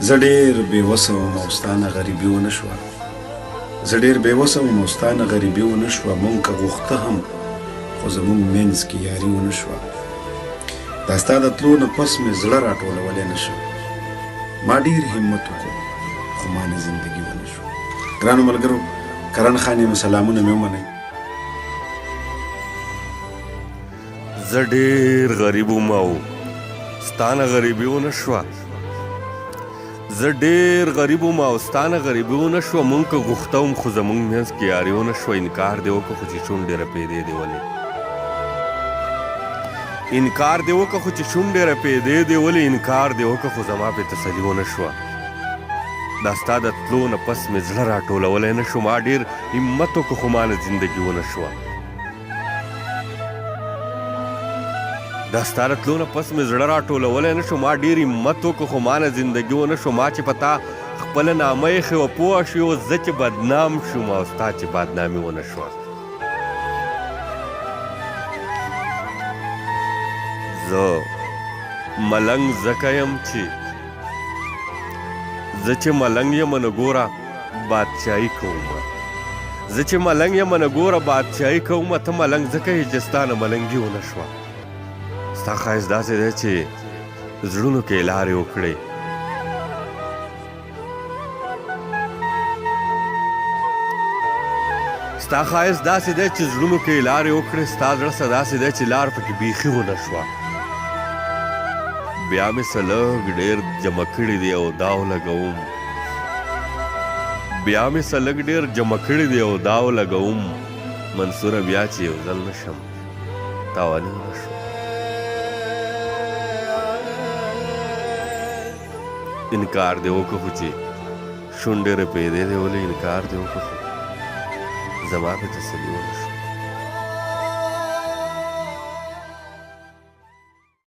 زه ډېر بېوسه وم او ستا نه غریبي ونه شوه. زه ډېر بېوسه وم او ستا نه غریبي ونه شوه. مونږ که غوښته هم خو زمونږ منځ کې یاري ونه شوه. دا ستا د تلو نه پس مې زړه راټولولی نه شم. ما ډېر همت وکړو خو ما نه زندګي ونه شوه. ګرانو ملګرو، کرن خان یم، سلامونه مې ومنئ. زه ډېر غریب وم او ستا نه غریبي ونه شوه. زه ډېر غریب وم او ستا نه غریبي ونه شوه. مونږ که غوښته وم خو زمونږ منځ کې یاري ونه شوه. انکار دې وکړه خو چې شونډې رپېدې دې ولې انکار دې وکړه خو چې شونډې رپېدې دې ولې انکار دې وکړه خو زما پې تسلي ونه شوه. دا ستا د تلو نه پس مې زړه راټولولی نه شو. ما ډېر همت وکړو خو ما نه زندګي ونه شوه. دا ستا د تلو نه پس مې زړه راټولولی نه شو. ما ډېر همت وکړو خو ما نه زندګي ونه شو. ما چې په تا خپله نامه ایښې وه پوه شوې اوس زه چې بدنام شوم او ستا چې بدنامي ونه شوه. زه ملنګ ځکه یم چې زه چې ملنګ یم نه ګوره بادشاهي کومه. زه چې ملنګ یم نه ګوره بادشاهي کومه. ته ملنګ ځکه یې چې ستا نه ملنګي ونه شوه. ستا ښایست داسې دی چې زړونو کې لارې وکړې. ستا ښایست داسې دی چې زړونو کې لارې وکړې. ستا زړه څه داسې دی چې لار پکې بیخي ونه شوه. بیا مې څه لږ ډېر جمع کړي دي او داو لګوم. بیا مې څه لږ ډېر جمع کړي دي او داو لګوم. منصوره بیا چې یو ځل نه شم تاواني ونه شو. انکار دې وکړه خو چې شونډې رپېدې دې ولې انکار دې وکړه خو زما پې تسلي ونه شو.